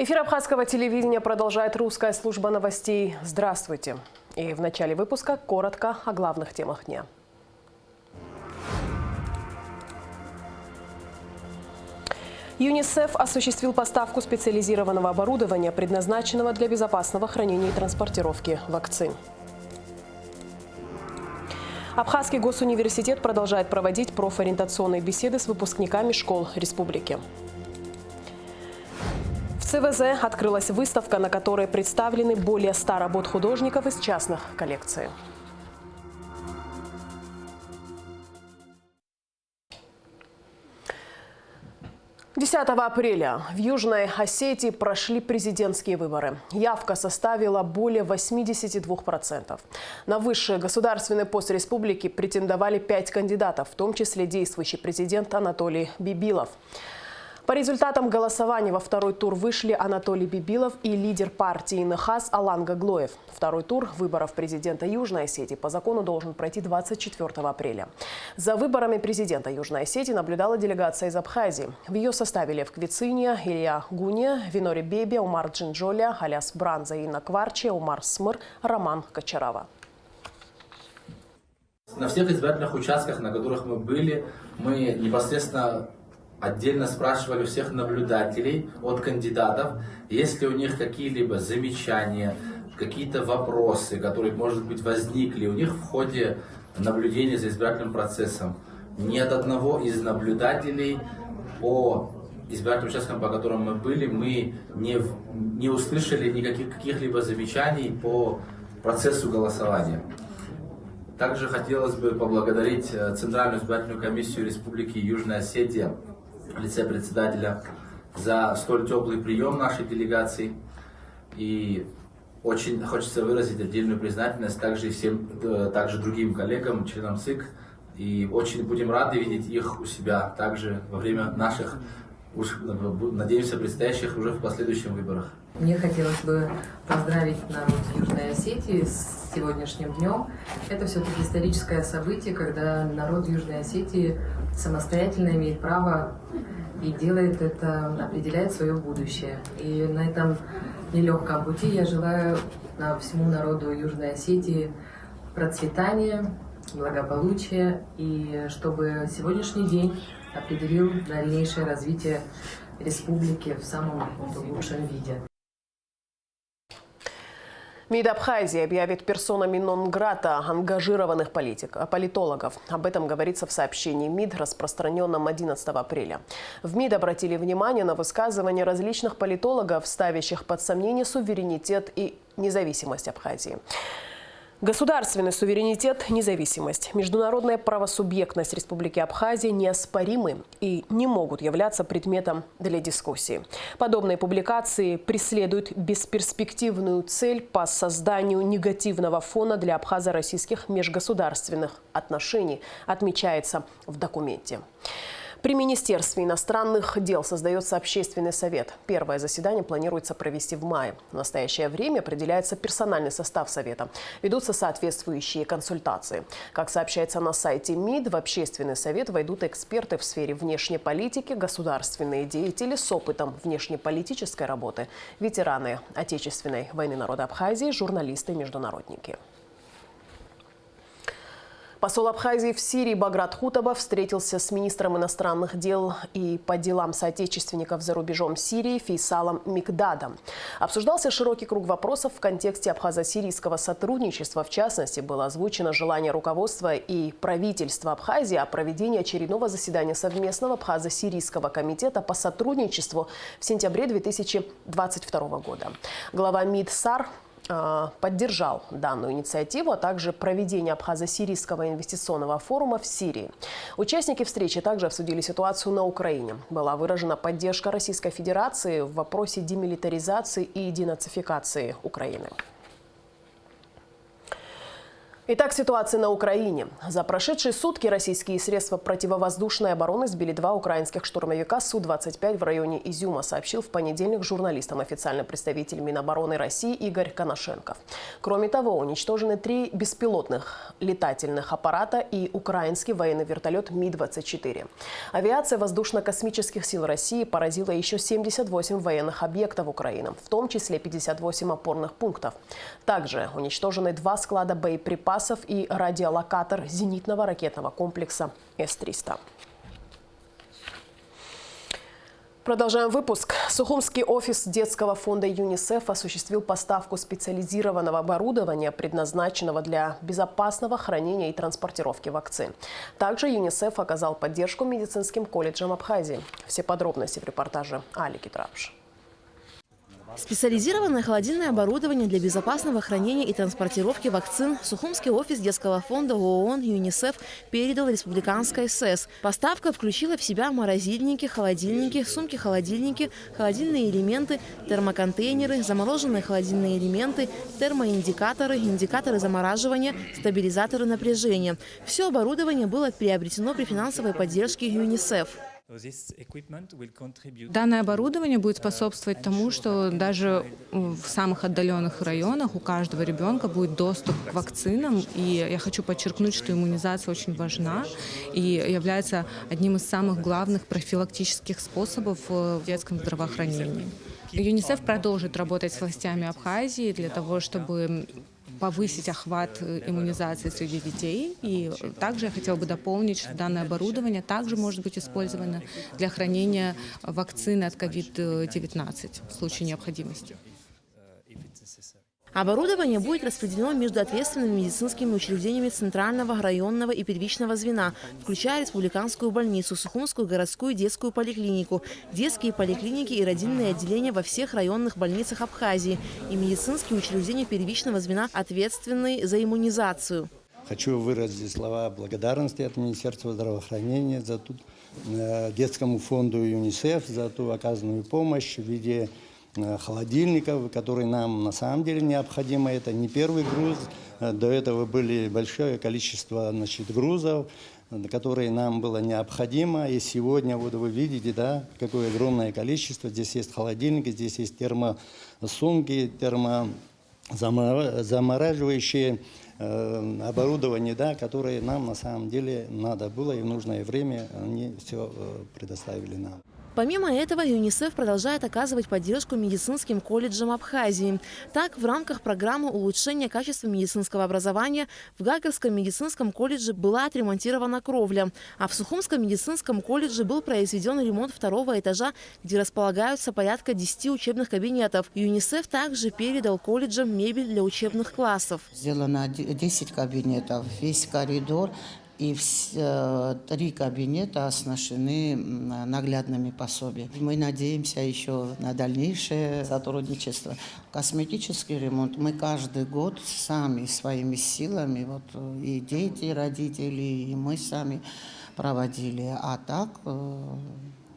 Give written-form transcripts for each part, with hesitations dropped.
Эфир абхазского телевидения продолжает русская служба новостей. Здравствуйте. И в начале выпуска коротко о главных темах дня. ЮНИСЕФ осуществил поставку специализированного оборудования, предназначенного для безопасного хранения и транспортировки вакцин. Абхазский госуниверситет продолжает проводить профориентационные беседы с выпускниками школ республики. В ЦВЗ открылась выставка, на которой представлены более 100 работ художников из частных коллекций. Десятого апреля в Южной Осетии прошли президентские выборы. Явка составила более 82%. На высший государственный пост республики претендовали 5 кандидатов, в том числе действующий президент Анатолий Бибилов. По результатам голосования во второй тур вышли Анатолий Бибилов и лидер партии НХАС Алан Гаглоев. Второй тур выборов президента Южной Осетии по закону должен пройти 24 апреля. За выборами президента Южной Осетии наблюдала делегация из Абхазии. В ее составе Лев Квициния, Илья Гуния, Винори Беби, Умар Джинджоля, Аляс Бранза, Инна Кварчи, Умар Смыр, Роман Кочарова. На всех избирательных участках, на которых мы были, мы непосредственно отдельно спрашивали у всех наблюдателей от кандидатов, есть ли у них какие-либо замечания, какие-то вопросы, которые, может быть, возникли у них в ходе наблюдения за избирательным процессом. Ни от одного из наблюдателей по избирательным участкам, по которым мы были, мы не услышали никаких каких-либо замечаний по процессу голосования. Также хотелось бы поблагодарить Центральную избирательную комиссию Республики Южная Осетия в лице председателя за столь теплый прием нашей делегации. И очень хочется выразить отдельную признательность также другим коллегам, членам ЦИК. И очень будем рады видеть их у себя также во время наших, надеемся, предстоящих уже в последующих выборах. Мне хотелось бы поздравить народ Южной Осетии с сегодняшним днем. Это все-таки историческое событие, когда народ Южной Осетии самостоятельно имеет право и делает это, определяет свое будущее. И на этом нелегком пути я желаю всему народу Южной Осетии процветания, благополучия, и чтобы сегодняшний день определил дальнейшее развитие республики в самом лучшем виде. МИД Абхазии объявит персонами нон-грата ангажированных политологов. Об этом говорится в сообщении МИД, распространенном 11 апреля. В МИД обратили внимание на высказывания различных политологов, ставящих под сомнение суверенитет и независимость Абхазии. Государственный суверенитет, независимость, международная правосубъектность Республики Абхазия неоспоримы и не могут являться предметом для дискуссии. Подобные публикации преследуют бесперспективную цель по созданию негативного фона для абхазо-российских межгосударственных отношений, отмечается в документе. При Министерстве иностранных дел создается общественный совет. Первое заседание планируется провести в мае. В настоящее время определяется персональный состав совета. Ведутся соответствующие консультации. Как сообщается на сайте МИД, в общественный совет войдут эксперты в сфере внешней политики, государственные деятели с опытом внешнеполитической работы, ветераны Отечественной войны народа Абхазии, журналисты и международники. Посол Абхазии в Сирии Баграт Хутаба встретился с министром иностранных дел и по делам соотечественников за рубежом Сирии Фейсалом Микдадом. Обсуждался широкий круг вопросов в контексте абхазо-сирийского сотрудничества. В частности, было озвучено желание руководства и правительства Абхазии о проведении очередного заседания совместного абхазо-сирийского комитета по сотрудничеству в сентябре 2022 года. Глава МИД САР поддержал данную инициативу, а также проведение абхазо-сирийского инвестиционного форума в Сирии. Участники встречи также обсудили ситуацию на Украине. Была выражена поддержка Российской Федерации в вопросе демилитаризации и денацификации Украины. Итак, ситуация на Украине. За прошедшие сутки российские средства противовоздушной обороны сбили 2 украинских штурмовика Су-25 в районе Изюма, сообщил в понедельник журналистам официальный представитель Минобороны России Игорь Коношенков. Кроме того, уничтожены 3 беспилотных летательных аппарата и украинский военный вертолет Ми-24. Авиация воздушно-космических сил России поразила еще 78 военных объектов Украины, в том числе 58 опорных пунктов. Также уничтожены 2 склада боеприпасов и радиолокатор зенитного ракетного комплекса С-300. Продолжаем выпуск. Сухумский офис детского фонда ЮНИСЕФ осуществил поставку специализированного оборудования, предназначенного для безопасного хранения и транспортировки вакцин. Также ЮНИСЕФ оказал поддержку медицинским колледжам Абхазии. Все подробности в репортаже Алики Трапш. Специализированное холодильное оборудование для безопасного хранения и транспортировки вакцин Сухумский офис детского фонда ООН ЮНИСЕФ передал республиканской СЭС. Поставка включила в себя морозильники, холодильники, сумки-холодильники, холодильные элементы, термоконтейнеры, замороженные холодильные элементы, термоиндикаторы, индикаторы замораживания, стабилизаторы напряжения. Все оборудование было приобретено при финансовой поддержке ЮНИСЕФ. Данное оборудование будет способствовать тому, что даже в самых отдаленных районах у каждого ребенка будет доступ к вакцинам. И я хочу подчеркнуть, что иммунизация очень важна и является одним из самых главных профилактических способов в детском здравоохранении. ЮНИСЕФ продолжит работать с властями Абхазии для того, чтобы повысить охват иммунизации среди детей. И также я хотела бы дополнить, что данное оборудование также может быть использовано для хранения вакцины от COVID-19 в случае необходимости. Оборудование будет распределено между ответственными медицинскими учреждениями центрального, районного и первичного звена, включая республиканскую больницу, Сухумскую городскую детскую поликлинику, детские поликлиники и родильные отделения во всех районных больницах Абхазии и медицинские учреждения первичного звена, ответственные за иммунизацию. Хочу выразить слова благодарности от Министерства здравоохранения за детскому фонду ЮНИСЕФ за ту оказанную помощь в виде холодильников, которые нам на самом деле необходимы. Это не первый груз. До этого были большое количество грузов, которые нам было необходимо. И сегодня, вот вы видите, да, какое огромное количество. Здесь есть холодильники, здесь есть термосумки, термозамораживающие оборудование, да, которое нам на самом деле надо было, и в нужное время они все предоставили нам. Помимо этого, ЮНИСЕФ продолжает оказывать поддержку медицинским колледжам Абхазии. Так, в рамках программы улучшения качества медицинского образования в Гагарском медицинском колледже была отремонтирована кровля, а в Сухумском медицинском колледже был произведен ремонт 2-го этажа, где располагаются порядка 10 учебных кабинетов. ЮНИСЕФ также передал колледжам мебель для учебных классов. Сделано 10 кабинетов, весь коридор. И 3 кабинета оснащены наглядными пособиями. Мы надеемся еще на дальнейшее сотрудничество. Косметический ремонт мы каждый год сами, своими силами, и дети, и родители, и мы сами проводили. А так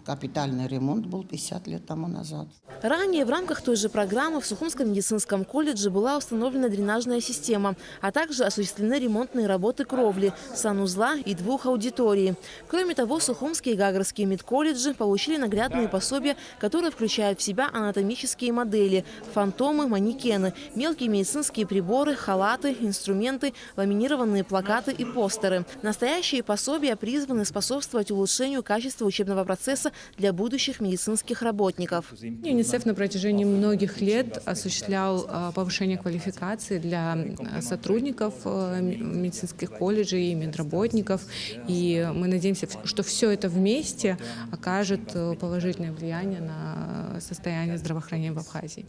капитальный ремонт был 50 лет тому назад. Ранее в рамках той же программы в Сухумском медицинском колледже была установлена дренажная система, а также осуществлены ремонтные работы кровли, санузла и 2 аудиторий. Кроме того, Сухумские и Гагарские медколледжи получили наглядные пособия, которые включают в себя анатомические модели, фантомы, манекены, мелкие медицинские приборы, халаты, инструменты, ламинированные плакаты и постеры. Настоящие пособия призваны способствовать улучшению качества учебного процесса для будущих медицинских работников. ЮНИСЕФ на протяжении многих лет осуществлял повышение квалификации для сотрудников медицинских колледжей и медработников. И мы надеемся, что все это вместе окажет положительное влияние на состояние здравоохранения в Абхазии.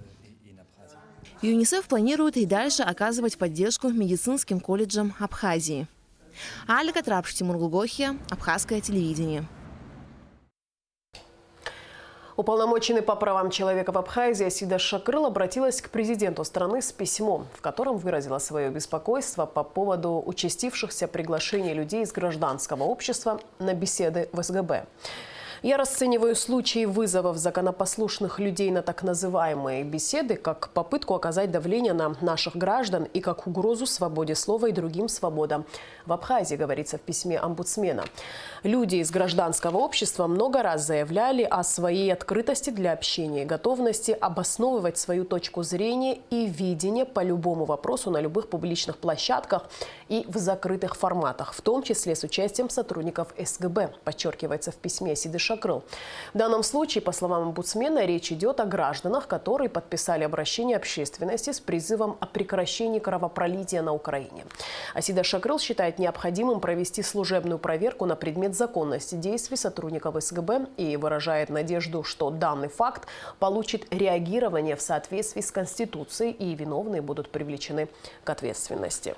ЮНИСЕФ планирует и дальше оказывать поддержку медицинским колледжам Абхазии. Алика Трапш, Тимур Глугохия, Абхазское телевидение. Уполномоченный по правам человека в Абхазии Асида Шакрыл обратилась к президенту страны с письмом, в котором выразила свое беспокойство по поводу участившихся приглашений людей из гражданского общества на беседы в СГБ. Я расцениваю случаи вызовов законопослушных людей на так называемые беседы как попытку оказать давление на наших граждан и как угрозу свободе слова и другим свободам. В Абхазии, говорится в письме омбудсмена. Люди из гражданского общества много раз заявляли о своей открытости для общения и готовности обосновывать свою точку зрения и видение по любому вопросу на любых публичных площадках и в закрытых форматах, в том числе с участием сотрудников СГБ, подчеркивается в письме Сиды Шакрыл. В данном случае, по словам омбудсмена, речь идет о гражданах, которые подписали обращение общественности с призывом о прекращении кровопролития на Украине. Сида Шакрыл считает необходимым провести служебную проверку на предмет законности действий сотрудников СГБ и выражает надежду, что данный факт получит реагирование в соответствии с Конституцией и виновные будут привлечены к ответственности.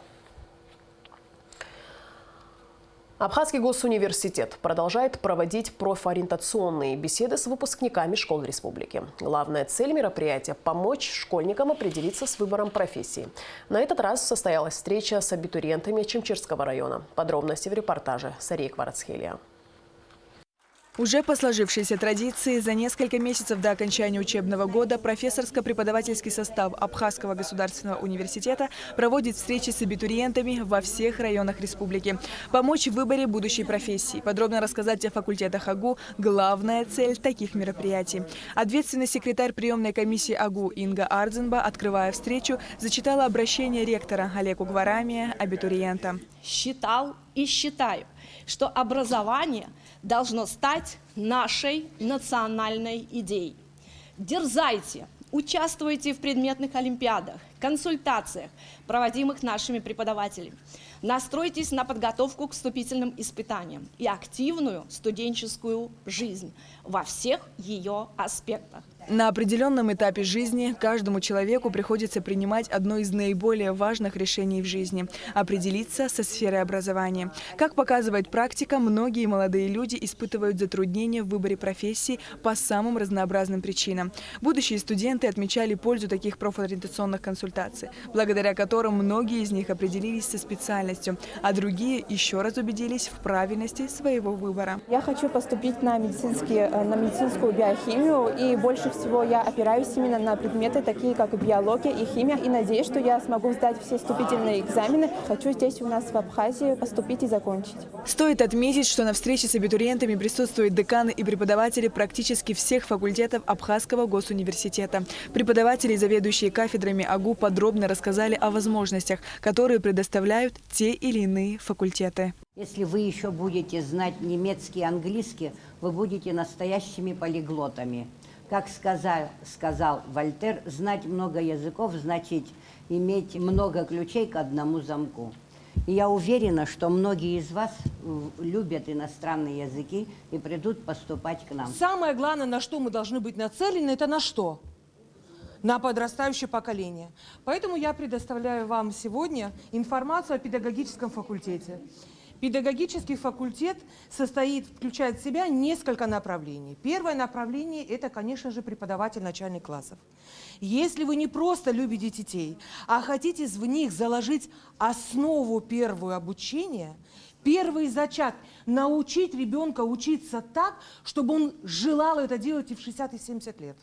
Абхазский госуниверситет продолжает проводить профориентационные беседы с выпускниками школ республики. Главная цель мероприятия – помочь школьникам определиться с выбором профессии. На этот раз состоялась встреча с абитуриентами Чемчирского района. Подробности в репортаже Сарии Кварацхелия. Уже по сложившейся традиции, за несколько месяцев до окончания учебного года профессорско-преподавательский состав Абхазского государственного университета проводит встречи с абитуриентами во всех районах республики. Помочь в выборе будущей профессии. Подробно рассказать о факультетах АГУ – главная цель таких мероприятий. Ответственный секретарь приемной комиссии АГУ Инга Ардзенба, открывая встречу, зачитала обращение ректора Олега Гварамия абитуриента. Считал и считаю, что образование должно стать нашей национальной идеей. Дерзайте, участвуйте в предметных олимпиадах, консультациях, проводимых нашими преподавателями. Настройтесь на подготовку к вступительным испытаниям и активную студенческую жизнь во всех ее аспектах. На определенном этапе жизни каждому человеку приходится принимать одно из наиболее важных решений в жизни – определиться со сферой образования. Как показывает практика, многие молодые люди испытывают затруднения в выборе профессии по самым разнообразным причинам. Будущие студенты отмечали пользу таких профориентационных консультаций, благодаря которым многие из них определились со специальностью, а другие еще раз убедились в правильности своего выбора. Я хочу поступить на медицинскую биохимию, и больше всего я опираюсь именно на предметы, такие как биология и химия, и надеюсь, что я смогу сдать все вступительные экзамены. Хочу здесь у нас в Абхазии поступить и закончить. Стоит отметить, что на встрече с абитуриентами присутствуют деканы и преподаватели практически всех факультетов Абхазского госуниверситета. Преподаватели и заведующие кафедрами АГУ подробно рассказали о возможностях, которые предоставляют те или иные факультеты. Если вы еще будете знать немецкий и английский, вы будете настоящими полиглотами. Как сказал Вольтер, знать много языков значит иметь много ключей к одному замку. И я уверена, что многие из вас любят иностранные языки и придут поступать к нам. Самое главное, на что мы должны быть нацелены, это на что? На подрастающее поколение. Поэтому я предоставляю вам сегодня информацию о педагогическом факультете. Педагогический факультет включает в себя несколько направлений. Первое направление – это, конечно же, преподаватель начальных классов. Если вы не просто любите детей, а хотите в них заложить основу первого обучения, первый зачат, научить ребенка учиться так, чтобы он желал это делать и в 60 и 70 лет,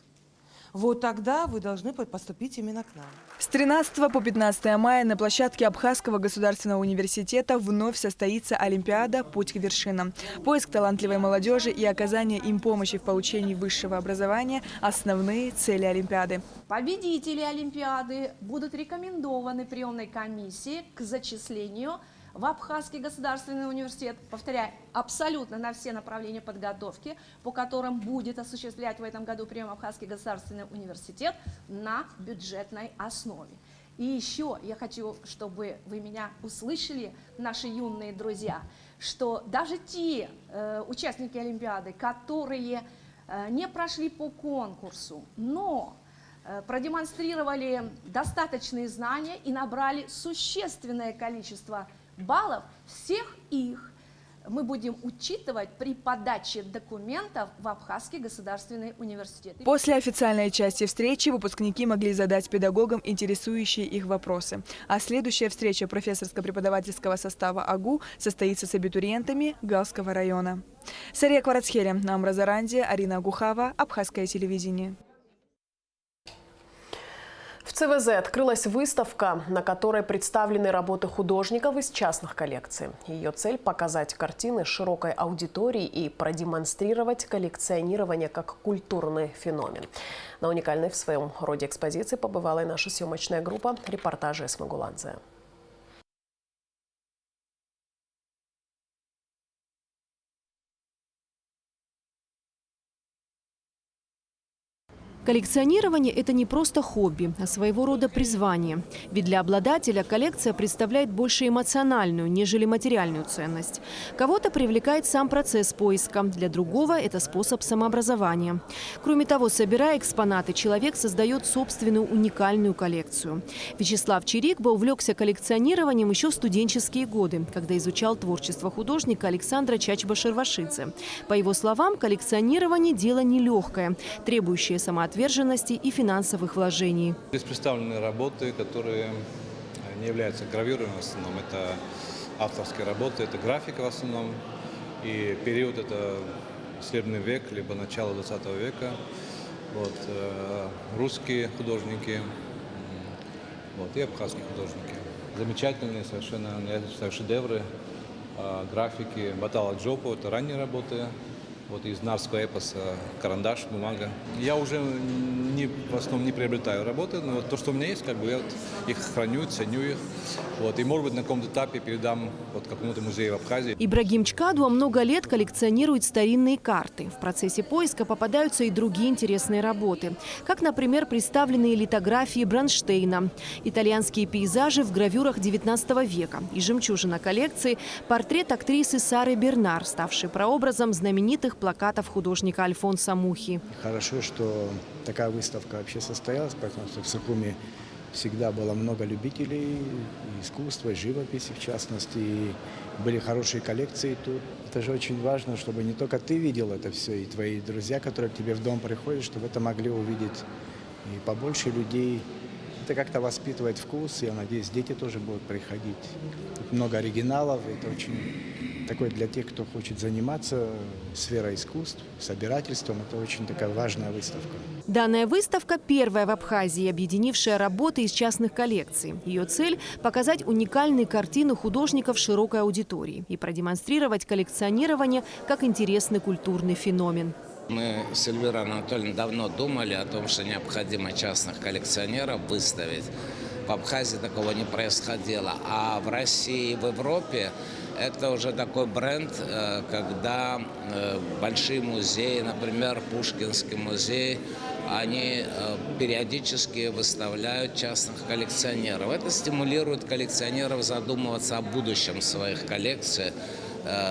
вот тогда вы должны поступить именно к нам. С 13 по 15 мая на площадке Абхазского государственного университета вновь состоится Олимпиада «Путь к вершинам». Поиск талантливой молодежи и оказание им помощи в получении высшего образования – основные цели Олимпиады. Победители Олимпиады будут рекомендованы приемной комиссии к зачислению в Абхазский государственный университет, повторяю, абсолютно на все направления подготовки, по которым будет осуществлять в этом году прием Абхазский государственный университет на бюджетной основе. И еще я хочу, чтобы вы меня услышали, наши юные друзья, что даже те участники Олимпиады, которые не прошли по конкурсу, но продемонстрировали достаточные знания и набрали существенное количество баллов, всех их мы будем учитывать при подаче документов в Абхазский государственный университет. После официальной части встречи выпускники могли задать педагогам интересующие их вопросы. А следующая встреча профессорско-преподавательского состава АГУ состоится с абитуриентами Галского района. Сария Кварацхели, Намра Заранди, Арина Агухава, Абхазское телевидение. В ЦВЗ открылась выставка, на которой представлены работы художников из частных коллекций. Ее цель – показать картины широкой аудитории и продемонстрировать коллекционирование как культурный феномен. На уникальной в своем роде экспозиции побывала и наша съемочная группа. Репортажи Эсмы Гуладзе. Коллекционирование – это не просто хобби, а своего рода призвание. Ведь для обладателя коллекция представляет больше эмоциональную, нежели материальную ценность. Кого-то привлекает сам процесс поиска, для другого – это способ самообразования. Кроме того, собирая экспонаты, человек создает собственную уникальную коллекцию. Вячеслав Чирикба увлекся коллекционированием еще в студенческие годы, когда изучал творчество художника Александра Чачба-Шервашидзе. По его словам, коллекционирование – дело нелегкое, требующее самоотверженности и финансовых вложений. Здесь представлены работы, которые не являются гравюрами в основном. Это авторские работы, это графика в основном. И период – это Серебряный век, либо начало 20 века. Вот, русские художники, вот, и абхазские художники. Замечательные совершенно, я считаю, шедевры графики. Батала Джопу – это ранние работы. Вот из нарского эпоса карандаш, бумага. Я уже в основном не приобретаю работы, но вот то, что у меня есть, как бы я вот их храню, ценю их. Вот, и, может быть, на каком-то этапе передам вот какому-то музею в Абхазии. Ибрагим Чкадуа много лет коллекционирует старинные карты. В процессе поиска попадаются и другие интересные работы. Как, например, представленные литографии Бронштейна, итальянские пейзажи в гравюрах XIX века и жемчужина коллекции – портрет актрисы Сары Бернар, ставшей прообразом знаменитых плакатов художника Альфонса Мухи. Хорошо, что такая выставка вообще состоялась, потому что в Сухуми всегда было много любителей искусства, живописи в частности, и были хорошие коллекции тут. Это же очень важно, чтобы не только ты видел это все, и твои друзья, которые к тебе в дом приходят, чтобы это могли увидеть и побольше людей. Это как-то воспитывает вкус, я надеюсь, дети тоже будут приходить. Тут много оригиналов, это очень такой для тех, кто хочет заниматься сферой искусств, собирательством. Это очень такая важная выставка. Данная выставка – первая в Абхазии, объединившая работы из частных коллекций. Ее цель – показать уникальные картины художников широкой аудитории и продемонстрировать коллекционирование как интересный культурный феномен. Мы с Эльвирой Анатольевной давно думали о том, что необходимо частных коллекционеров выставить. В Абхазии такого не происходило. А в России и в Европе это уже такой бренд, когда большие музеи, например, Пушкинский музей, они периодически выставляют частных коллекционеров. Это стимулирует коллекционеров задумываться о будущем своих коллекций.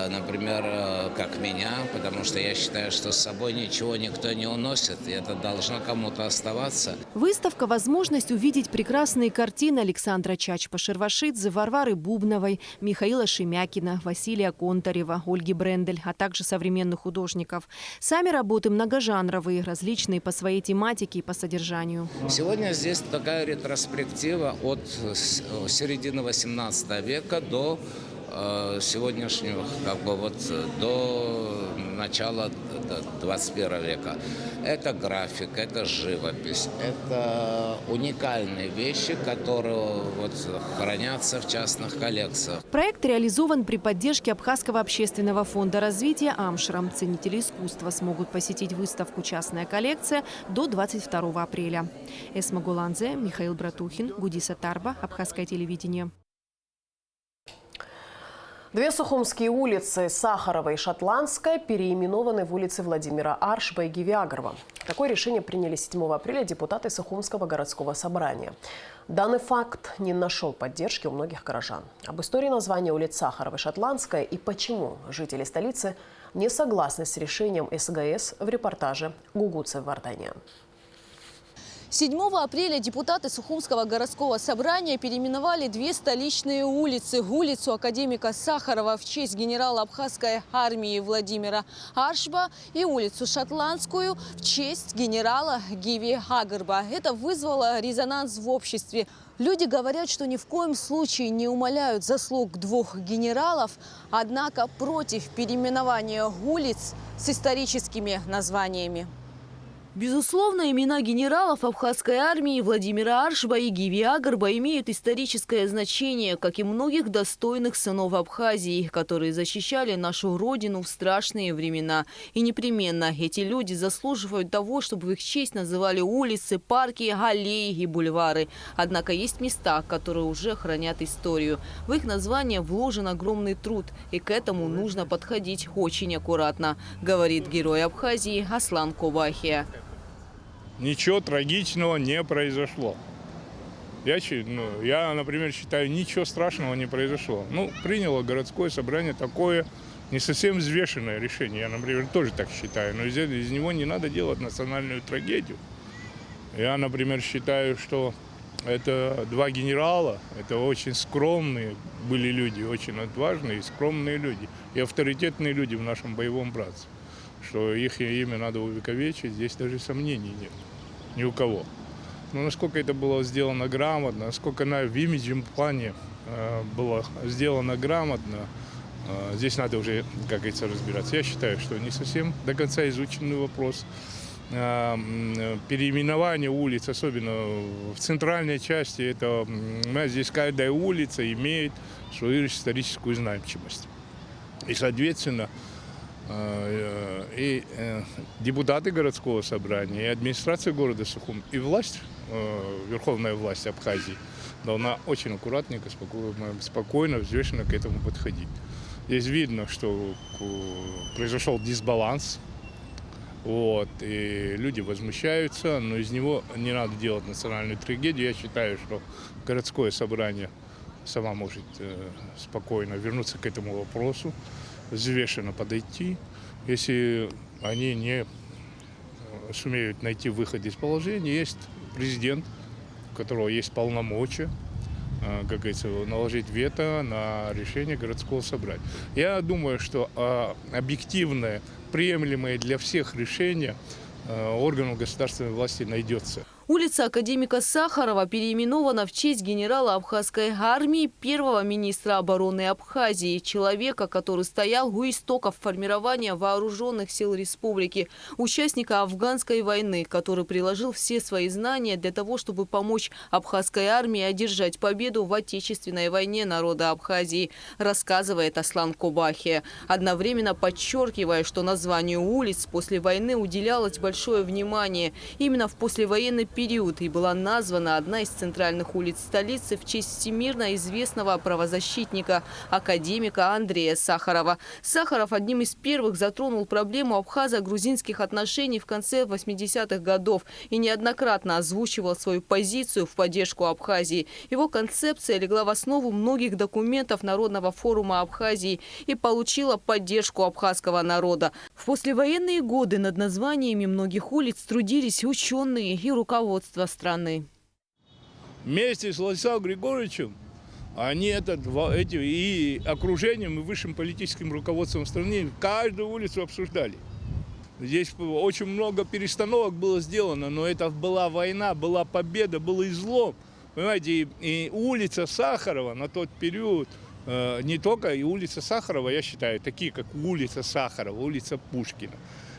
Например, как меня, потому что я считаю, что с собой ничего никто не уносит, и это должно кому-то оставаться. Выставка – возможность увидеть прекрасные картины Александра Чачба-Шервашидзе, Варвары Бубновой, Михаила Шемякина, Василия Контарева, Ольги Брендель, а также современных художников. Сами работы многожанровые, различные по своей тематике и по содержанию. Сегодня здесь такая ретроспектива от середины XVIII века до сегодняшнего, до начала 21 века. Это графика, это живопись, это уникальные вещи, которые хранятся в частных коллекциях. Проект реализован при поддержке Абхазского общественного фонда развития «Амшрам». Ценители искусства смогут посетить выставку «Частная коллекция» до 22 апреля. Эсма Гуладзе, Михаил Братухин, Гудиса Тарба, Абхазское телевидение. Две сухумские улицы, Сахарова и Шотландская, переименованы в улицы Владимира Аршба и Гивиагрова. Такое решение приняли 7 апреля депутаты Сухумского городского собрания. Данный факт не нашел поддержки у многих горожан. Об истории названия улиц Сахарова и Шотландская и почему жители столицы не согласны с решением СГС в репортаже Гугуцы в Вардания. 7 апреля депутаты Сухумского городского собрания переименовали две столичные улицы. Улицу академика Сахарова в честь генерала абхазской армии Владимира Аршба и улицу Шотландскую в честь генерала Гиви Агарба. Это вызвало резонанс в обществе. Люди говорят, что ни в коем случае не умаляют заслуг двух генералов, однако против переименования улиц с историческими названиями. Безусловно, имена генералов абхазской армии Владимира Аршба и Гиви Агарба имеют историческое значение, как и многих достойных сынов Абхазии, которые защищали нашу родину в страшные времена. И непременно эти люди заслуживают того, чтобы в их честь называли улицы, парки, аллеи и бульвары. Однако есть места, которые уже хранят историю. В их название вложен огромный труд, и к этому нужно подходить очень аккуратно, говорит герой Абхазии Аслан Кобахия. Ничего трагичного не произошло. Я, например, считаю, ничего страшного не произошло. Приняло городское собрание такое не совсем взвешенное решение. Я, например, тоже так считаю. Но из него не надо делать национальную трагедию. Я, например, считаю, что это два генерала, это очень скромные были люди, очень отважные, скромные люди и авторитетные люди в нашем боевом братстве. Что их имя надо увековечить, здесь даже сомнений нет ни у кого. Но насколько это было сделано грамотно, насколько в имиджем плане было сделано грамотно, здесь надо уже, как говорится, разбираться. Я считаю, что не совсем до конца изученный вопрос. Переименование улиц, особенно в центральной части, это здесь каждая улица имеет свою историческую значимость. И, соответственно, и депутаты городского собрания, и администрация города Сухум, и власть, верховная власть Абхазии, должна очень аккуратненько, спокойно, взвешенно к этому подходить. Здесь видно, что произошел дисбаланс, и люди возмущаются, но из него не надо делать национальную трагедию. Я считаю, что городское собрание сама может спокойно вернуться к этому вопросу, взвешенно подойти. Если они не сумеют найти выход из положения, есть президент, у которого есть полномочия, как говорится, наложить вето на решение городского собрания. Я думаю, что объективное, приемлемое для всех решение органов государственной власти найдется. Улица академика Сахарова переименована в честь генерала абхазской армии, первого министра обороны Абхазии, человека, который стоял у истоков формирования вооруженных сил республики, участника афганской войны, который приложил все свои знания для того, чтобы помочь абхазской армии одержать победу в Отечественной войне народа Абхазии, рассказывает Аслан Кобахия, одновременно подчеркивая, что названию улиц после войны уделялось большое внимание. Именно в послевоенный период и была названа одна из центральных улиц столицы в честь всемирно известного правозащитника, академика Андрея Сахарова. Сахаров одним из первых затронул проблему абхазо-грузинских отношений в конце 80-х годов и неоднократно озвучивал свою позицию в поддержку Абхазии. Его концепция легла в основу многих документов Народного форума Абхазии и получила поддержку абхазского народа. В послевоенные годы над названиями многих улиц трудились ученые и руководство страны. Вместе с Владиславом Григорьевичем они и окружением, и высшим политическим руководством страны каждую улицу обсуждали. Здесь очень много перестановок было сделано, но это была война, была победа, был излом. Понимаете, и улица Сахарова на тот период, не только и улица Сахарова, я считаю, такие как улица Сахарова, улица Пушкина,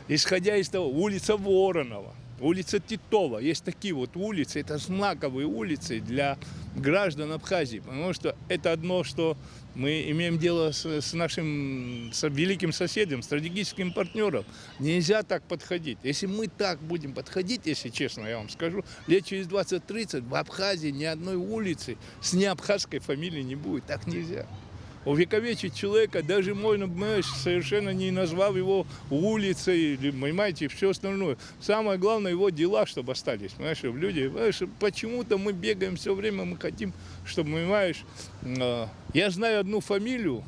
исходя из того, улица Воронова, улица Титова. Есть такие вот улицы, это знаковые улицы для граждан Абхазии, потому что это одно, что мы имеем дело с нашим великим соседом, стратегическим партнером. Нельзя так подходить. Если мы так будем подходить, если честно, я вам скажу, лет через 20-30 в Абхазии ни одной улицы с неабхазской фамилией не будет. Так нельзя. Увековечить человека, даже можно, совершенно не назвав его улицей, понимаете, все остальное. Самое главное, его дела, чтобы остались, понимаешь, люди. Почему-то мы бегаем все время, мы хотим, чтобы, понимаешь, я знаю одну фамилию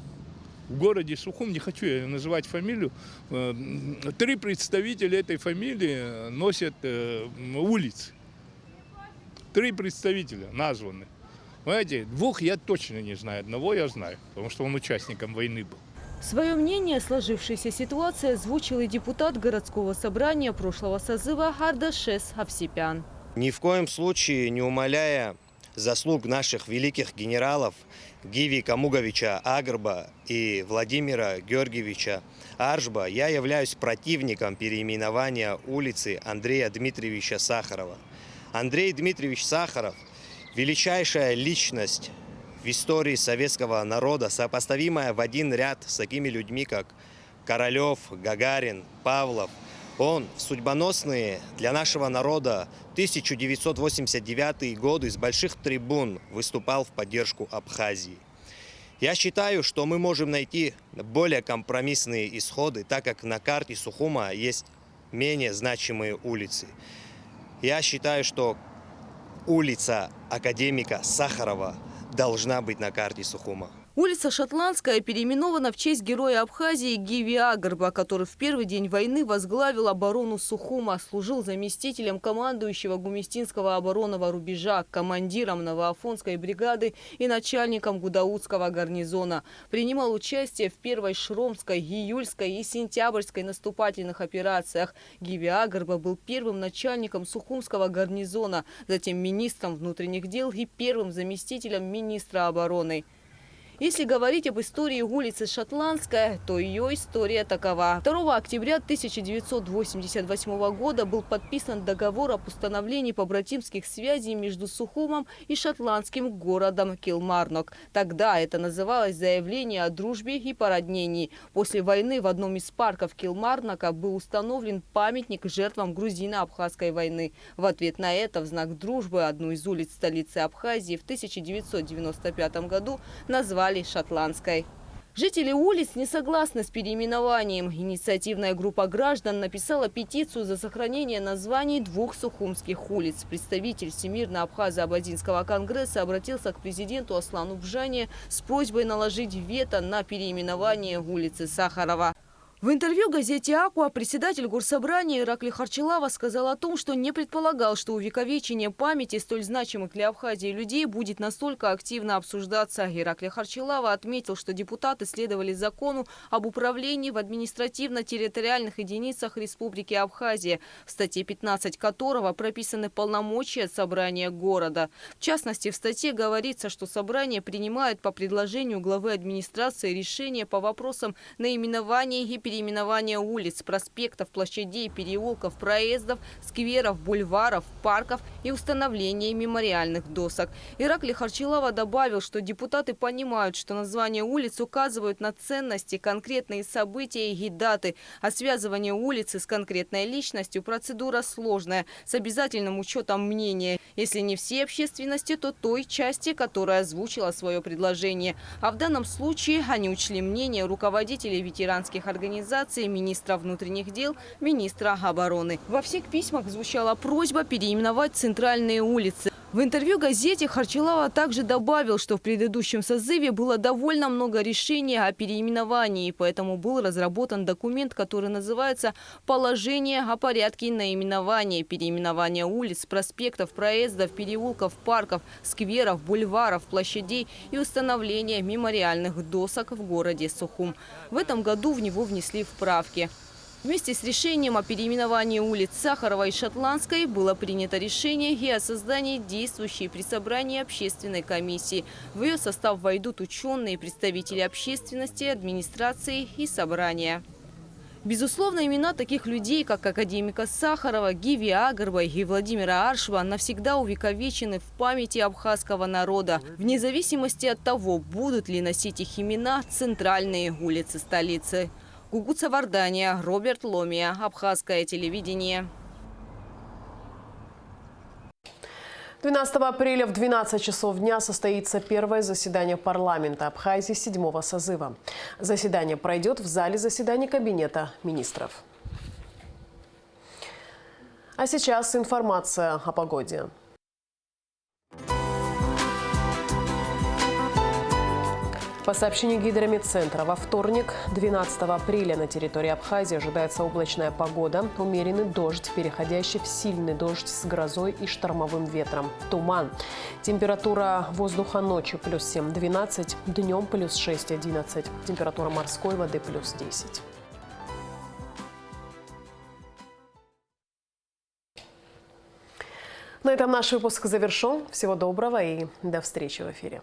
в городе Сухум, не хочу я называть фамилию, 3 представителя этой фамилии носят улицы. 3 представителя названы. Понимаете, 2 я точно не знаю, 1 я знаю, потому что он участником войны был. Свое мнение о сложившейся ситуации озвучил и депутат городского собрания прошлого созыва Ардашес Авсепян. Ни в коем случае не умаляя заслуг наших великих генералов Гиви Камуговича Агрба и Владимира Георгиевича Аршба, я являюсь противником переименования улицы Андрея Дмитриевича Сахарова. Андрей Дмитриевич Сахаров – величайшая личность в истории советского народа, сопоставимая в один ряд с такими людьми, как Королев, Гагарин, Павлов. Он в судьбоносные для нашего народа 1989 годы с больших трибун выступал в поддержку Абхазии. Я считаю, что мы можем найти более компромиссные исходы, так как на карте Сухума есть менее значимые улицы. Я считаю, что улица академика Сахарова должна быть на карте Сухума. Улица Шотландская переименована в честь героя Абхазии Гиви Агрба, который в первый день войны возглавил оборону Сухума, служил заместителем командующего Гумистинского оборонного рубежа, командиром Новоафонской бригады и начальником Гудаутского гарнизона. Принимал участие в первой Шромской, Июльской и Сентябрьской наступательных операциях. Гиви Агрба был первым начальником Сухумского гарнизона, затем министром внутренних дел и первым заместителем министра обороны. Если говорить об истории улицы Шотландская, то ее история такова. 2 октября 1988 года был подписан договор об установлении побратимских связей между Сухумом и шотландским городом Килмарнок. Тогда это называлось заявление о дружбе и породнении. После войны в одном из парков Килмарнока был установлен памятник жертвам грузино-абхазской войны. В ответ на это, в знак дружбы, одну из улиц столицы Абхазии в 1995 году назвали Шотландской. Жители улиц не согласны с переименованием. Инициативная группа граждан написала петицию за сохранение названий 2 сухумских улиц. Представитель Всемирно-Абхазо-Абазинского конгресса обратился к президенту Аслану Бжане с просьбой наложить вето на переименование улицы Сахарова. В интервью газете «Акуа» председатель горсобрания Ираклий Харчилава сказал о том, что не предполагал, что увековечение памяти столь значимых для Абхазии людей будет настолько активно обсуждаться. Ираклий Харчилава отметил, что депутаты следовали закону об управлении в административно-территориальных единицах Республики Абхазия, в статье 15 которого прописаны полномочия собрания города. В частности, в статье говорится, что собрание принимает по предложению главы администрации решения по вопросам наименования и переименования улиц, проспектов, площадей, переулков, проездов, скверов, бульваров, парков и установления мемориальных досок. Ираклий Харчилава добавил, что депутаты понимают, что названия улиц указывают на ценности, конкретные события и даты, а связывание улицы с конкретной личностью – процедура сложная, с обязательным учетом мнения, если не всей общественности, то той части, которая озвучила свое предложение. А в данном случае они учли мнение руководителей ветеранских организаций, министра внутренних дел, министра обороны. Во всех письмах звучала просьба переименовать центральные улицы. В интервью газете Харчилава также добавил, что в предыдущем созыве было довольно много решений о переименовании, поэтому был разработан документ, который называется «Положение о порядке наименования, переименования улиц, проспектов, проездов, переулков, парков, скверов, бульваров, площадей и установления мемориальных досок в городе Сухум». В этом году в него внесли вправки. Вместе с решением о переименовании улиц Сахарова и Шотландской было принято решение и о создании действующей при собрании общественной комиссии. В ее состав войдут ученые, представители общественности, администрации и собрания. Безусловно, имена таких людей, как академика Сахарова, Гиви Агрба и Владимира Аршба, навсегда увековечены в памяти абхазского народа, вне зависимости от того, будут ли носить их имена центральные улицы столицы. Гугуца Вардания, Роберт Ломия, Абхазское телевидение. 12 апреля в 12 часов дня состоится первое заседание парламента Абхазии 7-го созыва. Заседание пройдет в зале заседаний Кабинета министров. А сейчас информация о погоде. По сообщению Гидрометцентра, во вторник, 12 апреля, на территории Абхазии ожидается облачная погода, умеренный дождь, переходящий в сильный дождь с грозой и штормовым ветром, туман. Температура воздуха ночью плюс 7-12, днем плюс 6-11, температура морской воды плюс 10. На этом наш выпуск завершен. Всего доброго и до встречи в эфире.